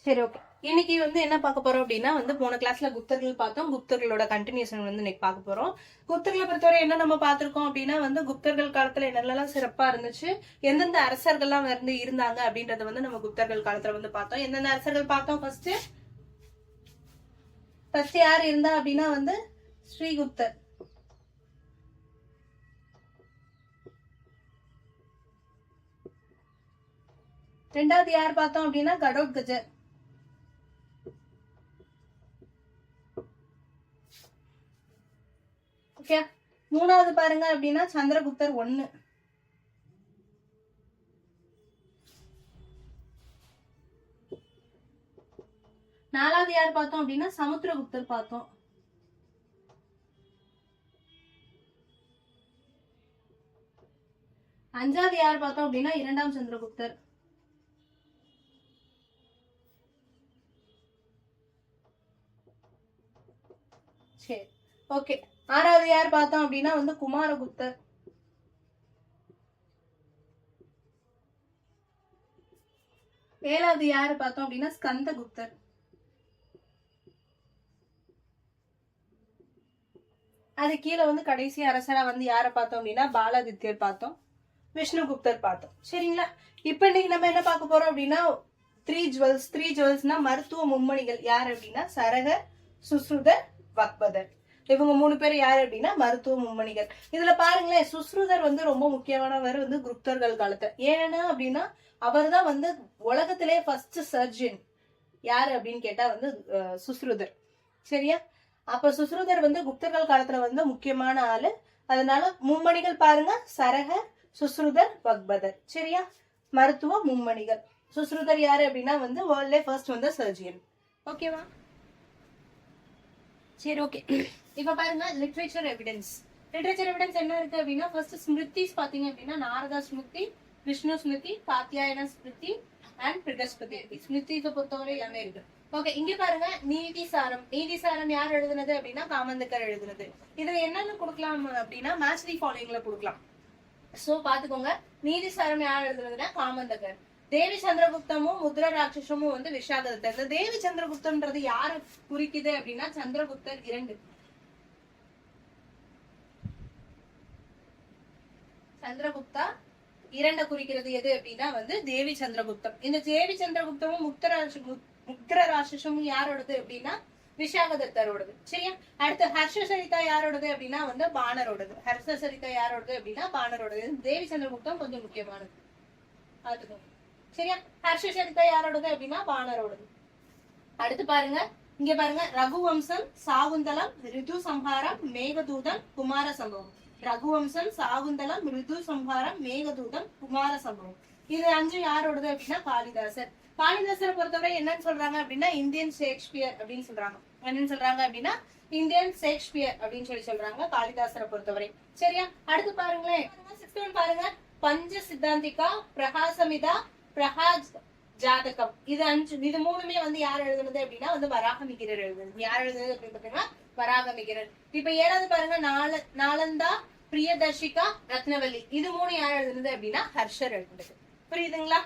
சரி, ஓகே. இன்னைக்கு என்ன பார்க்க போறோம் அப்படின்னா போன கிளாஸ்ல குப்தர்கள் பார்த்தோம். குப்தர்களோட கண்டினியூஷன் இன்னைக்கு பார்க்க போறோம். குப்தர்களை பொறுத்தவரை என்ன நம்ம பார்த்திருக்கோம் அப்படின்னா குப்தர்கள் காலத்துல என்னெல்லாம் சிறப்பா இருந்துச்சு, எந்தெந்த அரசர்கள்லாம் இருந்தாங்க அப்படின்றத நம்ம குப்தர்கள் காலத்துல பார்த்தோம். எந்தெந்த அரசர்கள் பார்த்தோம்? ஃபர்ஸ்ட் யார் இருந்தா அப்படின்னா ஸ்ரீகுப்தர். ரெண்டாவது யார் பார்த்தோம் அப்படின்னா கடோத்கஜர். ஓகே. மூணாவது பாருங்க அப்படின்னா சந்திரகுப்தர் 1. நாலாவது யார் பார்த்தோம் அப்படின்னா சமுத்திரகுப்தர் பார்த்தோம். அஞ்சாவது யார் பார்த்தோம் அப்படின்னா 2ஆம் சந்திரகுப்தர். சரி, ஓகே. ஆறாவது யார் பார்த்தோம் அப்படின்னா குமாரகுப்தர். ஏழாவது யாரு பார்த்தோம் அப்படின்னா ஸ்கந்தகுப்தர். அது கீழே கடைசி அரசரா யார பார்த்தோம் அப்படின்னா பாலாதித்யர் பார்த்தோம், விஷ்ணுகுப்தர் பார்த்தோம். சரிங்களா? இப்ப இன்னைக்கு நம்ம என்ன பார்க்க போறோம் அப்படின்னா த்ரீ ஜுவல்ஸ்னா மருத்துவ மும்மணிகள். யார் அப்படின்னா சரகர், சுஸ்ருதர், வக்பதர். இவங்க 3 பேர் யாரு அப்படின்னா மருத்துவ மும்மணிகள். இதுல பாருங்களேன், சுஸ்ருதர் ரொம்ப முக்கியமானவர் குப்தர்கள் காலத்துல. ஏன்னா அப்படின்னா அவர் தான் உலகத்திலே ஃபர்ஸ்ட் சர்ஜன். யாரு அப்படின்னு கேட்டா சுஸ்ருதர். சரியா? அப்ப சுஸ்ருதர் குப்தர்கள் காலத்துல முக்கியமான ஆளு. அதனால மும்மணிகள் பாருங்க, சரகர், சுஸ்ருதர், வக்பதர். சரியா? மருத்துவ மும்மணிகள். சுஸ்ருதர் யாரு அப்படின்னா வேர்ல்ட்ல ஃபர்ஸ்ட் சர்ஜன். ஓகேவா? சரி, ஓகே. இப்ப பாருங்க லிட்ரேச்சர் எவிடன்ஸ். லிட்ரேச்சர் எவிடன்ஸ் என்ன இருக்கு அப்படின்னா ஃபர்ஸ்ட் ஸ்மிருதிஸ் பாத்தீங்க அப்படின்னா நாரதா ஸ்மிருதி, விஷ்ணு ஸ்மிருதி, காத்தியாயன ஸ்மிருதி அண்ட் பிரகஸ்பதி ஸ்மிருதியை பொறுத்தவரை எல்லாமே இருக்கு. ஓகே, இங்க பாருங்க நீதிசாரம். நீதிசாரம் யார் எழுதுனது அப்படின்னா காமந்தக்கர் எழுதுனது. இதுல என்னென்ன கொடுக்கலாம் அப்படின்னா மேட்ச் தி ஃபாலோயிங்ல கொடுக்கலாம். சோ பாத்துக்கோங்க, நீதிசாரம் யார் எழுதுனதுன்னா காமந்தக்கர். தேவி சந்திரகுப்தமும் முத்ரா ராட்சசமும் விஷாகதத்தர். இந்த தேவி சந்திரகுப்தம்ன்றது யாரு குறிக்குது அப்படின்னா சந்திரகுப்தர் 2. சந்திரகுப்தா 2 குறிக்கிறது எது அப்படின்னா தேவி சந்திரகுப்தம். இந்த தேவி சந்திரகுப்தமும் முக்தர ராட்சசமும் யாரோடது அப்படின்னா விஷாகதத்தரோடது. சரியா? அடுத்து ஹர்ஷசரிதா யாரோடது அப்படின்னா பாணரோடது. ஹர்ஷசரிதா யாரோடது அப்படின்னா பாணரோடது. தேவி சந்திரகுப்தம் கொஞ்சம் முக்கியமானது. அதுக்கும் சரியா? ஹர்ஷசரிதா யாரோடது அப்படின்னா பாணரோடது. அடுத்து பாருங்க, இங்க பாருங்க ரகுவம்சம், சாகுந்தலம், ரிது சம்ஹாரம், மேகதூதம், குமார சம்பவம். ரகுவம்சம், சாகுந்தலம், ரிது சம்ஹாரம், மேகதூதம், குமார சம்பவம். இது 5 யாரோடது அப்படின்னா காளிதாசர். காளிதாசரை பொறுத்தவரை என்னன்னு சொல்றாங்க அப்படின்னா இந்தியன் ஷேக்ஸ்பியர் அப்படின்னு சொல்றாங்க. என்னன்னு சொல்றாங்க அப்படின்னா இந்தியன் ஷேக்ஸ்பியர் அப்படின்னு சொல்றாங்க காளிதாசரை பொறுத்தவரை. சரியா? அடுத்து பாருங்களேன், 6th one பாருங்க, பஞ்ச சித்தாந்திகா, பிரகாசமிதா, பிரகாஜ் ஜாதகம். இது 5. இது 3மே யார் எழுதுனது அப்படின்னா வராகமிகிரர் எழுதுனது. யார் எழுதுனது அப்படின்னு பாத்தீங்கன்னா வராகமிகிரர். இப்ப 7வது பாருங்க நாலந்தா, பிரியதர்ஷிகா, ரத்னவல்லி. இது 3 யார் எழுதுனது அப்படின்னா ஹர்ஷர் எழுதுனது. புரியுதுங்களா?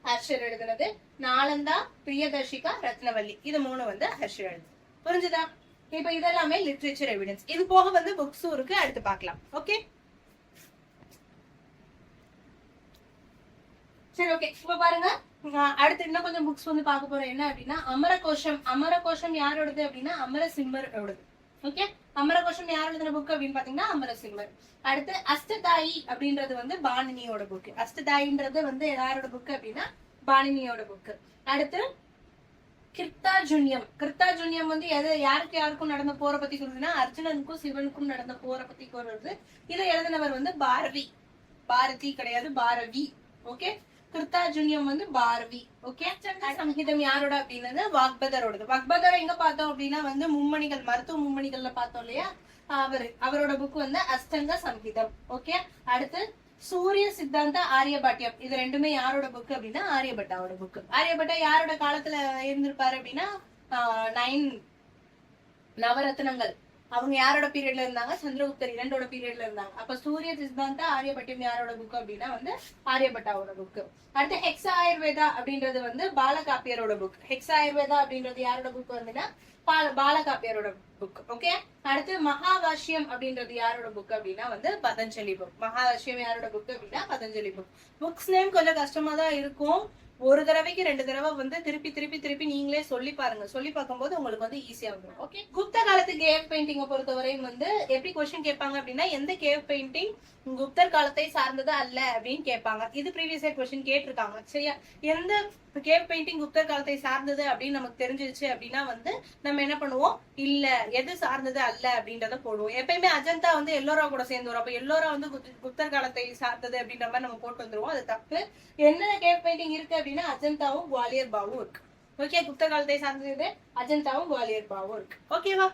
ஹர்ஷர் எழுதுனது. நாலந்தா, பிரியதர்ஷிகா, ரத்னவல்லி. இது 3 ஹர்ஷர் எழுதுனது. புரிஞ்சுதா? இப்ப இதெல்லாமே லிட்ரேச்சர் எவிடன்ஸ். இது போக புக்ஸும் இருக்கு, அடுத்து பார்க்கலாம். ஓகே, சரி, ஓகே. இப்ப பாருங்க, அடுத்து இன்னும் கொஞ்சம் புக்ஸ் பார்க்க போறோம். என்ன அப்படின்னா அமரகோஷம். அமரகோஷம் யாரோடது அப்படின்னா அமரசிம்மரோடது. ஓகே, அமரகோஷம் யார் எழுதின புக் அப்படின்னு பாத்தீங்கன்னா அமரசிம்மர். அடுத்து அஷ்டதாயி அப்படின்றது பாணினியோட புக். அஷ்டதாயின்றது யாரோட புக் அப்படின்னா பாணினியோட புக். அடுத்து கிருத்தாஜுன்யம். கிருத்தாஜுன்யம் யாருக்கு யாருக்கும் நடந்த போரை பத்தி சொல்றதுன்னா அர்ஜுனனுக்கும் சிவனுக்கும் நடந்த போரை பத்தி கூறுறது. இதை எழுதினவர் பாரதி. பாரதி கிடையாது, பாரவி. ஓகே, கிருத்தாஜுன்யம் பாரவி. ஓகே, சங்கீதம் யாரோட அப்படின்னா வாக்பதரோடது. வாக்பதர் எங்க பார்த்தோம் அப்படின்னா மும்மணிகள், மருத்துவ மும்மணிகள்ல பார்த்தோம் இல்லையா, அவரோட புக் அஷ்டங்க சங்கீதம். ஓகே, அடுத்து சூரிய சித்தாந்த ஆரியபட்டியம். இது 2மே யாரோட புக் அப்படின்னா ஆரியபட்டாவோட புக். ஆரியபட்டா யாரோட காலத்துல இருந்திருப்பாரு அப்படின்னா 9 நவரத்னங்கள். அவங்க யாரோட பீரியட்ல இருந்தாங்க? சந்திரகுப்தர் இரண்டோட பீரியட்ல இருந்தாங்க. அப்ப சூரிய சித்தாந்தா ஆரியபட்டியம் யாரோட புக் அப்படின்னா வந்து ஆரியபட்டாவோட புக். அடுத்து ஹெக்ஸா ஆயுர்வேதா அப்படின்றது வந்து பாலகாப்பியரோட புக். ஹெக்ஸா ஆயுர்வேதா அப்படின்றது யாரோட புக் வந்துன்னா பாலகாப்பியரோட புக். ஓகே. அடுத்து மகாவாஷ்யம் அப்படின்றது யாரோட புக் அப்படின்னா வந்து பதஞ்சலி புக். மகாவாஷ்யம் யாரோட புக் அப்படின்னா பதஞ்சலி புக். புக்ஸ் நேம் கொஞ்சம் கஷ்டமா தான் இருக்கும். ஒரு தடவைக்கு 2 தடவை வந்து திருப்பி நீங்களே சொல்லி பாருங்க. சொல்லி பார்க்கும்போது உங்களுக்கு வந்து ஈஸியா வந்துடும். ஓகே. குப்த காலத்து கேவ் பெயிண்டிங்கை பொறுத்தவரையும் வந்து எப்படி கொஸ்டின் கேட்பாங்க அப்படின்னா எந்த கேவ் பெயிண்டிங் குப்தர் காலத்தை சார்ந்தது அல்ல அப்படின்னு கேட்பாங்க. இது ப்ரீவியஸ் இயர் கொஸ்டின் கேட்டிருக்காங்க. சரியா? எந்த கேவ் பெயிண்டிங் குப்தர் காலத்தை சார்ந்தது அப்படின்னு நமக்கு தெரிஞ்சிருச்சு அப்படின்னா வந்து நம்ம என்ன பண்ணுவோம்? இல்ல எது சார்ந்தது அல்ல அப்படின்றத போடுவோம். எப்பயுமே அஜந்தா வந்து எல்லோரா கூட சேர்ந்து வரும். அப்ப எல்லோரா வந்து குப்தர் காலத்தை சார்ந்தது அப்படின்ற மாதிரி நம்ம போட்டு வந்துருவோம். அது தப்பு. என்ன கேவ் பெயிண்டிங் இருக்கு அப்படின்னா அஜந்தாவும் குவாலியர் பாவும் இருக்கு. ஓகே. குப்தர் காலத்தை சார்ந்தது அஜந்தாவும் குவாலியர் பாவும் இருக்கு. ஓகேவா?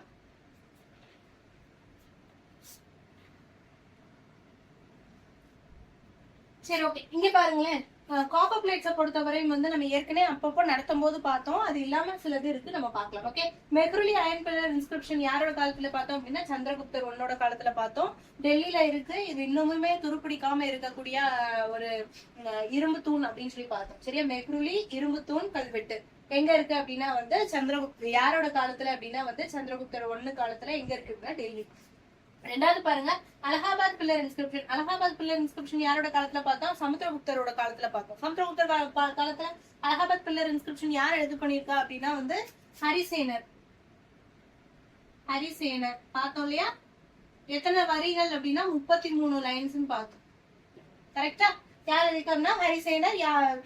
சரி, ஓகே. இங்க பாருங்களேன், காப்பர் பிளேட்ஸை பொறுத்தவரையும் வந்து நம்ம ஏற்கனவே அப்பப்போ நடத்தும் போது பார்த்தோம். அது இல்லாம சிலது இருக்கு, நம்ம பார்க்கலாம். ஓகே. மெக்ருலி அயன் பில்லர் இன்ஸ்கிரிப்ஷன் யாரோட காலத்துல பார்த்தோம் அப்படின்னா சந்திரகுப்தர் 1ஓட காலத்துல பார்த்தோம். டெல்லியில இருக்கு. இது இன்னுமுமே துருப்பிடிக்காம இருக்கக்கூடிய ஒரு இரும்பு தூண் அப்படின்னு சொல்லி பார்த்தோம். சரியா? மெக்ருலி இரும்பு தூண் கல்வெட்டு எங்க இருக்கு அப்படின்னா வந்து சந்திரகுப்தர் யாரோட காலத்துல அப்படின்னா வந்து சந்திரகுப்தர் 1 காலத்துல எங்க இருக்குன்னா டெல்லி. ரெண்டாவது பாருங்க, Allahabad pillar inscription. Allahabad pillar inscription யாரோட காலத்துல பார்த்தோம்? சமுத்திரகுப்தரோட காலத்துல பார்த்தோம். சமுத்திரகுப்தர் காலத்துல அலகாபாத் பில்லர் இன்ஸ்கிரிப்ஷன் யார் இது பண்ணிருக்கா அப்படின்னா வந்து ஹரிசேனர். ஹரிசேனர் பார்த்தோம் இல்லையா? எத்தனை வரிகள் அப்படின்னா 33 லைன்ஸ் பார்த்தோம். கரெக்டா? யார் இருக்காருன்னா ஹரிசேனர்.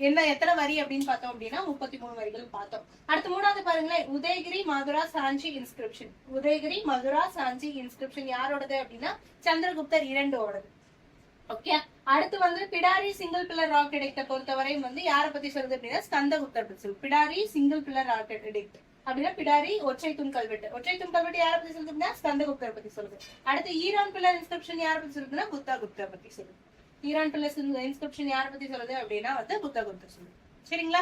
என்ன எத்தனை வரி அப்படின்னு பார்த்தோம் அப்படின்னா 33 வரிகள் பார்த்தோம். அடுத்து மூணாவது பாருங்களேன், உதயகிரி மதுரா சாஞ்சி இன்ஸ்கிரிப்ஷன். உதயகிரி மதுரா சாஞ்சி இன்ஸ்கிரிப்ஷன் யாரோடது அப்படின்னா சந்திரகுப்தர் 2ஓடது. ஓகே. அடுத்து வந்து பிடாரி சிங்கிள் பில்லர் ராக் எடிக்ட பொறுத்தவரையும் வந்து யாரை பத்தி சொல்லுது அப்படின்னா ஸ்கந்தகுப்தர் பத்தி சொல்லுது. Pidari single pillar rock edict அப்படின்னா பிடாரி ஒற்றை தூண் கல்வெட்டு. ஒற்றை தூண் கல்வெட்டு யாரை பத்தி சொல்லுது அப்படின்னா ஸ்கந்தகுப்தர் பத்தி சொல்லுது. அடுத்து ஈரான் பில்லர் இன்ஸ்கிரிப்ஷன் யாரை பத்தி சொல்லுதுன்னா புத்தகுப்தர் பத்தி சொல்லுது. ஈரான் பில்லர் இன்ஸ்கிரிப்ஷன் யாரை பத்தி சொல்லுது அப்படின்னா வந்து புத்தகுப்தர் சொல்லுது. சரிங்களா?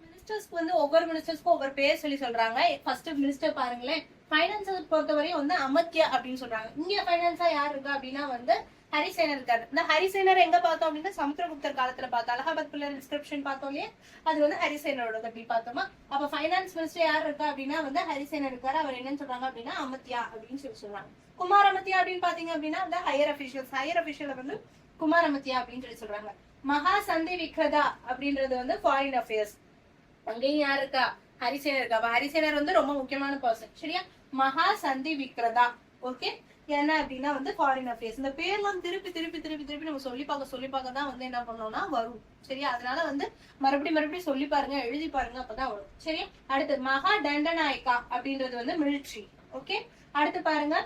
மினிஸ்டர்ஸ்க்கு வந்து ஒவ்வொரு மினிஸ்டர்ஸ்க்கும் ஒவ்வொரு பேர் சொல்லி சொல்றாங்க. ஃபர்ஸ்ட் மினிஸ்டர் பாருங்களேன், ஃபைனான்ஸ் பொறுத்தவரையும் வந்து அமத்யா அப்படின்னு சொல்றாங்க. இங்க ஃபைனான்ஸா யார் இருக்கா அப்படின்னா வந்து ஹரிசேனர் இருக்காரு. இந்த ஹரிசேனர் எங்க பார்த்தோம் அப்படின்னா சமுத்திரகுப்தர் காலத்துல பார்த்தோம். அலகாபாத் பில்லர் இன்ஸ்கிரிப்ஷன் பார்த்தோம் இல்லையா? அது வந்து ஹரிசேனரோட கட்டி பார்த்தோமா? அப்ப ஃபைனான்ஸ் மினிஸ்டர் யார் இருக்கா அப்படின்னா வந்து ஹரிசேனர் இருக்காரு. அவர் என்னன்னு சொல்றாங்க அப்படின்னா அமத்யா அப்படின்னு சொல்லி சொல்றாங்க. குமார் அமத்யா அப்படின்னு பாத்தீங்க அப்படின்னா அந்த ஹையர் அபிஷியல் வந்து குமார் அமத்யா அப்படின்னு சொல்லி சொல்றாங்க. மகா சந்தி விக்ரதா அப்படின்றது வந்து ஃபாரின் அஃபேர்ஸ். அங்கேயும் யார் இருக்கா? ஹரிசேனர் இருக்கா. அப்ப ஹரிசேனர் வந்து ரொம்ப முக்கியமான பர்சன். சரியா? மகா சந்தி விக்ரதா. ஓகே. என்ன அப்படின்னா வந்து ஃபாரின் அஃபேர்ஸ். இந்த பேர்லாம் திருப்பி நம்ம சொல்லி பார்க்க தான் வந்து என்ன பண்ணோம்னா வரும். சரியா? அதனால வந்து மறுபடியும் சொல்லி பாருங்க, எழுதி பாருங்க, அப்பதான் வரும். சரியா? அடுத்து மகா தண்டநாயக்கா அப்படின்றது வந்து மிலிட்ரி. ஓகே. அடுத்து பாருங்க,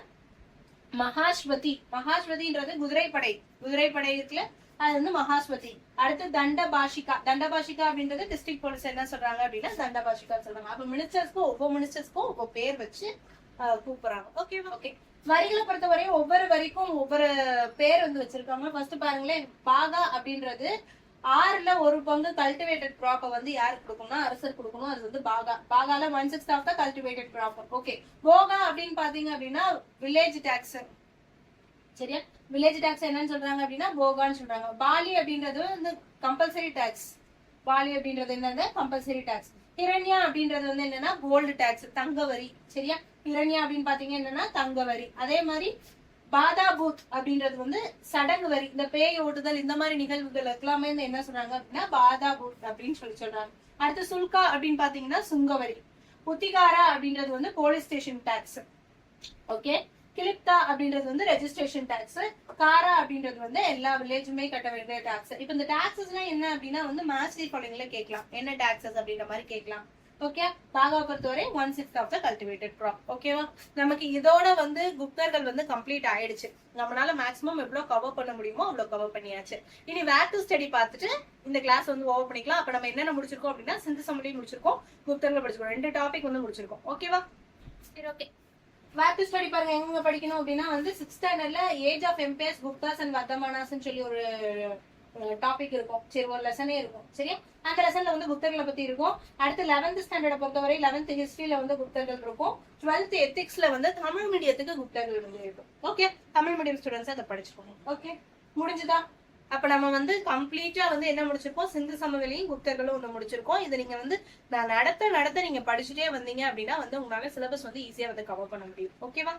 மகாஸ்வதின்றது குதிரைப்படை இருக்குல்ல, அது வந்து மகாஸ்வதி. அடுத்து தண்டபாஷிகா அப்படின்றது டிஸ்ட்ரிக்ட் போலீஸ் என்ன சொல்றாங்க அப்படின்னா தண்டபாஷிகா சொல்றாங்க. அப்ப மினிஸ்டர்ஸ்க்கும் ஒவ்வொரு பேர் வச்சு கூப்பிடுறாங்க. ஓகேவா? ஓகே. வரிகளை பொறுத்தவரையும் ஒவ்வொரு வரிக்கும் ஒவ்வொரு பேர் வந்து வச்சிருக்காங்க. ஃபர்ஸ்ட் பாருங்களேன், பாகா அப்படின்றது 6ல் 1 பங்கு கல்டிவேட்டட் கிராப்பை வந்து யாருக்கு கொடுக்கணும்னா அரசர் கொடுக்கணும். அது வந்து பாகால 1/6 of the cultivated crop. Okay. போகா அப்படின்னு பாத்தீங்க அப்படின்னா வில்லேஜ் டாக்ஸ். சரியா? வில்லேஜ் டாக்ஸ் என்னன்னு சொல்றாங்க அப்படின்னா போகான்னு சொல்றாங்க. பாலி அப்படின்றது வந்து கம்பல்சரி டாக்ஸ். பாலி அப்படின்றது என்னது? Compulsory tax. ஹிரண்யா அப்படின்றது வந்து என்னன்னா கோல்டு டாக்ஸ், தங்க வரி. சரியா? ஹிரண்யா அப்படின்னு பாத்தீங்க என்னன்னா தங்க வரி. அதே மாதிரி பாதாபூத் அப்படின்றது வந்து சடங்கு வரி. இந்த பேய் ஓட்டுதல் இந்த மாதிரி நிகழ்வுகள் எல்லாமே என்ன சொல்றாங்க அப்படின்னா பாதாபூத் அப்படின்னு சொல்றாங்க. அடுத்து சுல்கா அப்படின்னு பாத்தீங்கன்னா சுங்க வரி. புத்திகாரா அப்படின்றது வந்து போலீஸ் ஸ்டேஷன் டாக்ஸ். ஓகே. கிளிப்தா அப்படின்றது வந்து ரெஜிஸ்ட்ரேஷன் டாக்ஸ். காரா அப்படின்றது வந்து எல்லா வில்லேஜுமே கட்ட வேண்டிய டாக்ஸ். இப்ப இந்த டாக்ஸஸ் எல்லாம் என்ன அப்படின்னா வந்து மாஸ்டரி ஃபாலோயிங்ல கேட்கலாம், என்ன டாக்ஸஸ் அப்படின்ற மாதிரி கேட்கலாம். ஓகே. பாகா பொறுத்தவரை 1/6 ஆஃப் த கல்டிவேட்டட் கிராப். ஓகேவா? நமக்கு இதோட வந்து குப்தர்கள் வந்து கம்ப்ளீட் ஆயிடுச்சு. நம்மளால மேக்ஸிமம் எவ்வளவு கவர் பண்ண முடியுமோ அவ்வளவு கவர் பண்ணியாச்சு. இனி வேர் டு ஸ்டடி பார்த்துட்டு இந்த கிளாஸ் வந்து ஓவர் பண்ணிக்கலாம். அப்ப நம்ம என்னென்ன முடிச்சிருக்கோம் அப்படின்னா சிந்தசமடி முடிச்சிருக்கோம், குப்தர்கள் படிச்சிருக்கோம். 2 டாபிக் வந்து முடிச்சிருக்கோம். ஓகேவா? சரி, ஓகே. வேர் டு ஸ்டடி பாருங்க எங்க படிக்கணும் அப்படின்னா வந்து 6th ஸ்டாண்டர்ட்ல age of empires Guptas and Vardhamanas சொல்லி ஒரு டாபிக் இருக்கும். சரி, ஒரு லெசனே இருக்கும். சரியா? அந்த லெசன்ல வந்து புத்தர்களை பத்தி இருக்கும். அடுத்து 11th ஸ்டாண்டர்டை பொறுத்தவரை 11th ஹிஸ்டரியில வந்து புத்தர்கள் இருக்கும். 12th எத்திக்ஸ்ல வந்து தமிழ் மீடியத்துக்கு புத்தர்கள் வந்து இருக்கும். ஓகே, தமிழ் மீடியம் ஸ்டூடெண்ட்ஸ் அதை படிச்சுக்கோங்க. ஓகே, முடிஞ்சுதா? அப்ப நம்ம வந்து கம்ப்ளீட்டா வந்து என்ன முடிச்சிருக்கோம், சிந்து சமவெளியும் புத்தர்களும் ஒண்ணு முடிச்சிருக்கோம். இதை நீங்க வந்து நான் நடத்த நீங்க படிச்சுட்டே வந்தீங்க அப்படின்னா வந்து உங்களால சிலபஸ் வந்து ஈஸியா வந்து கவர் பண்ண முடியும். ஓகேவா?